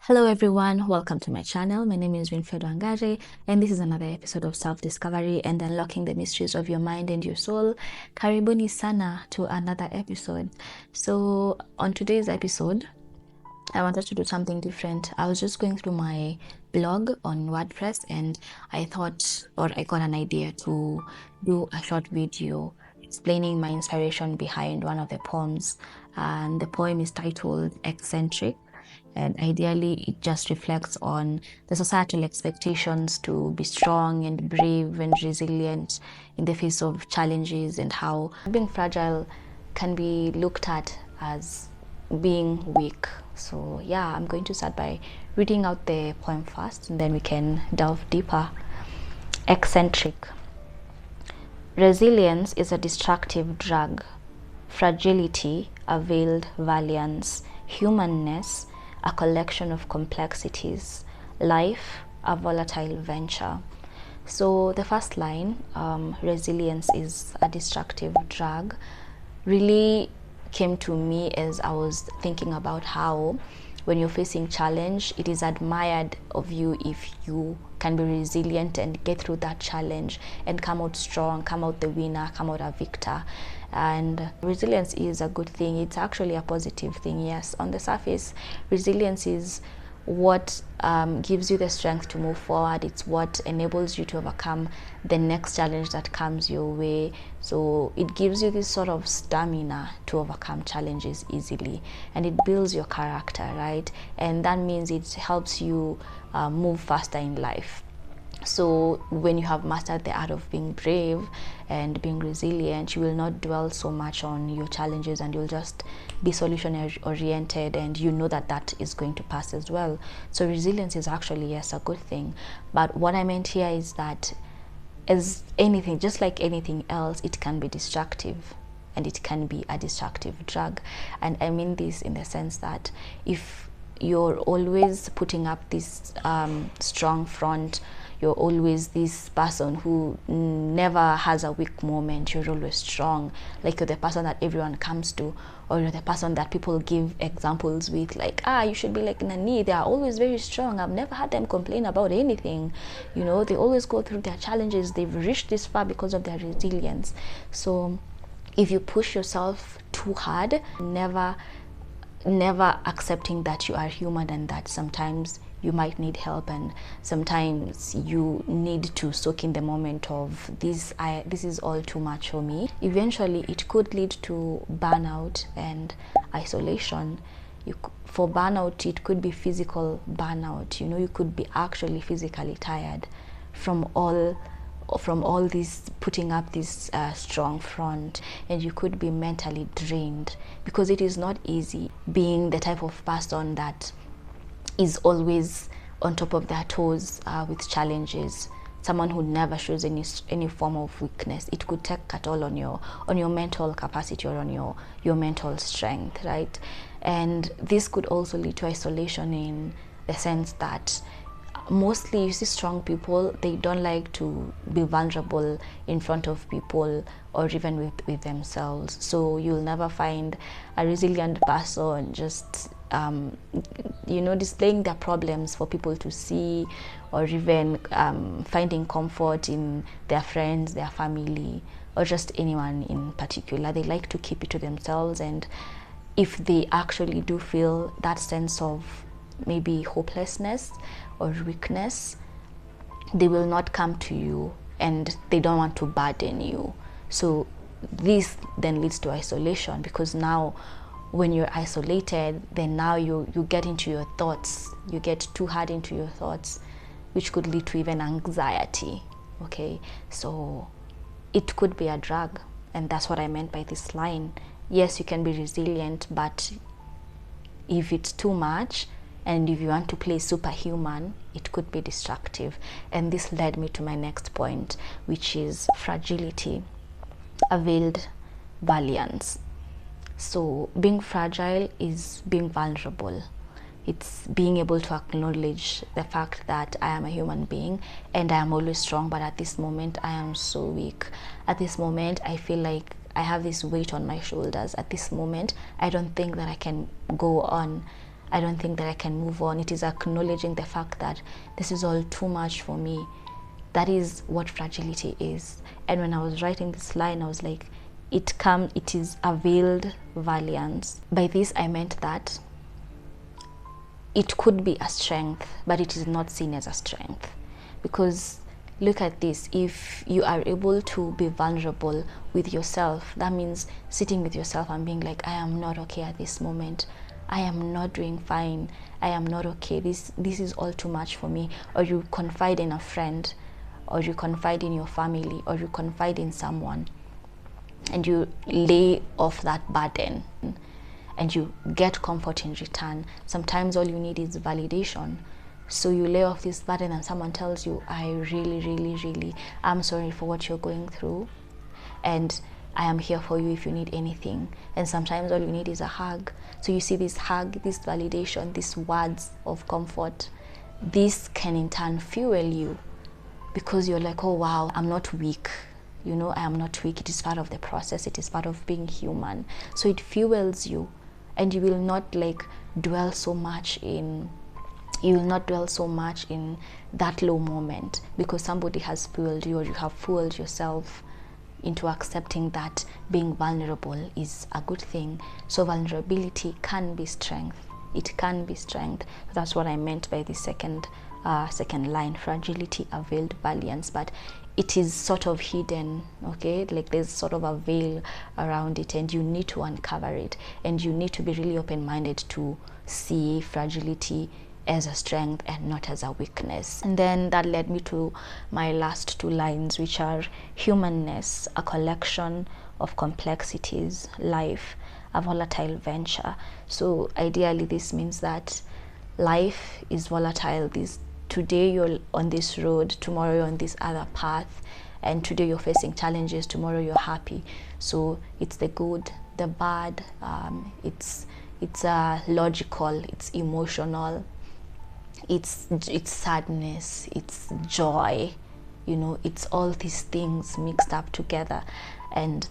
Hello everyone, welcome to my channel. My name is Winfredo Angare and this is another episode of self-discovery and unlocking the mysteries of your mind and your soul. Karibuni sana to another episode. So on today's episode, I wanted to do something different. I was just going through my blog on WordPress and I thought, or I got an idea to do a short video explaining my inspiration behind one of the poems. And the poem is titled Eccentric. And ideally, it just reflects on the societal expectations to be strong and brave and resilient in the face of challenges, and how being fragile can be looked at as being weak. So, yeah, I'm going to start by reading out the poem first, and then we can delve deeper. Eccentric. Resilience is a destructive drug. Fragility, a veiled valiance. Humanness, a collection of complexities. Life, a volatile venture. So the first line, resilience is a destructive drug, really came to me as I was thinking about how when you're facing challenge, it is admired of you if you can be resilient and get through that challenge and come out strong, come out the winner, come out a victor. And resilience is a good thing. It's actually a positive thing. Yes, on the surface, resilience is what gives you the strength to move forward. It's what enables you to overcome the next challenge that comes your way. So it gives you this sort of stamina to overcome challenges easily, and it builds your character, right? And that means it helps you move faster in life. So when you have mastered the art of being brave and being resilient, you will not dwell so much on your challenges, and you'll just be solution oriented, and you know that that is going to pass as well. So resilience is actually, yes, a good thing. But what I meant here is that as anything, just like anything else, it can be destructive, and it can be a destructive drug. And I mean this in the sense that if you're always putting up this strong front, you're always this person who never has a weak moment, you're always strong, like you're the person that everyone comes to, or you're the person that people give examples with, like, you should be like Nani, they are always very strong, I've never had them complain about anything, they always go through their challenges, they've reached this far because of their resilience. So if you push yourself too hard, never accepting that you are human and that sometimes you might need help, and sometimes you need to soak in the moment of this is all too much for me. Eventually it could lead to burnout and isolation. For burnout, it could be physical burnout. You could be actually physically tired from all this putting up this strong front, and you could be mentally drained, because it is not easy being the type of person that is always on top of their toes with challenges, someone who never shows any form of weakness. It could take a toll on your mental capacity, or on your mental strength, right? And this could also lead to isolation, in the sense that mostly you see strong people, they don't like to be vulnerable in front of people, or even with themselves. So you'll never find a resilient person just displaying their problems for people to see, or even finding comfort in their friends, their family, or just anyone in particular. They like to keep it to themselves, and if they actually do feel that sense of maybe hopelessness or weakness, they will not come to you, and they don't want to burden you. So this then leads to isolation, because now when you're isolated, then now you get into your thoughts, you get too hard into your thoughts, which could lead to even anxiety. Okay, so it could be a drug, and that's what I meant by this line. Yes, you can be resilient, but if it's too much, and if you want to play superhuman, it could be destructive. And this led me to my next point, which is fragility, a veiled valiance. So being fragile is being vulnerable. It's being able to acknowledge the fact that I am a human being and I am always strong, but at this moment I am so weak. At this moment I feel like I have this weight on my shoulders. At this moment I don't think that I can go on. I don't think that I can move on. It is acknowledging the fact that this is all too much for me. That is what fragility is. And when I was writing this line, I was like, it is a veiled valiance. By this I meant that it could be a strength, but it is not seen as a strength. Because look at this, if you are able to be vulnerable with yourself, that means sitting with yourself and being like, I am not okay at this moment, I am not doing fine, I am not okay, this is all too much for me. Or you confide in a friend, or you confide in your family, or you confide in someone, and you lay off that burden and you get comfort in return. Sometimes all you need is validation. So you lay off this burden and someone tells you, I really am sorry for what you're going through, and I am here for you if you need anything. And sometimes all you need is a hug. So you see, this hug, this validation, these words of comfort, this can in turn fuel you, because you're like, oh wow, I'm not weak. You know, I am not weak. It is part of the process. It is part of being human. So it fuels you, and you will not like dwell so much in that low moment, because somebody has fueled you, or you have fueled yourself into accepting that being vulnerable is a good thing. So vulnerability can be strength. It can be strength. That's what I meant by the second line, fragility, a veiled valiance. But it is sort of hidden, okay? Like there's sort of a veil around it, and you need to uncover it, and you need to be really open-minded to see fragility as a strength and not as a weakness. And then that led me to my last two lines, which are humanness, a collection of complexities, life, a volatile venture. So ideally this means that life is volatile. Today you're on this road, tomorrow you're on this other path, and today you're facing challenges, tomorrow you're happy. So it's the good, the bad, it's logical, it's emotional, it's sadness, it's joy, you know, it's all these things mixed up together. And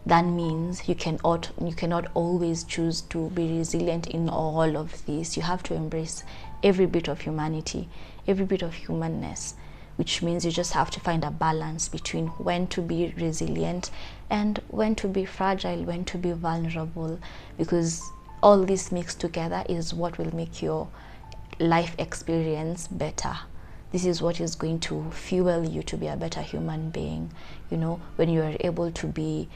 that means you cannot always choose to be resilient in all of this. You have to embrace every bit of humanity, every bit of humanness, which means you just have to find a balance between when to be resilient and when to be fragile, when to be vulnerable, because all this mixed together is what will make your life experience better. This is what is going to fuel you to be a better human being, you know, when you are able to be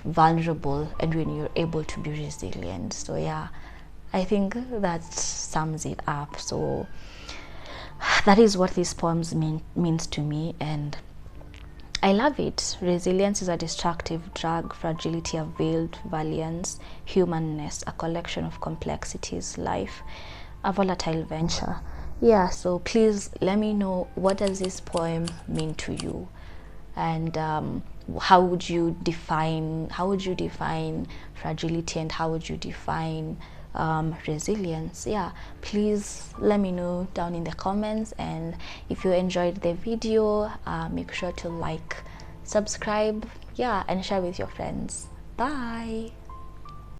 vulnerable and when you're able to be resilient. So yeah, I think that sums it up. So that is what these poems means to me, and I love it. Resilience is a destructive drug, fragility a veiled valiance, humanness a collection of complexities, life a volatile venture. Yeah, so please let me know, what does this poem mean to you, and how would you define fragility, and how would you define resilience? Yeah, please let me know down in the comments. And if you enjoyed the video, make sure to like, subscribe, yeah, and share with your friends. Bye.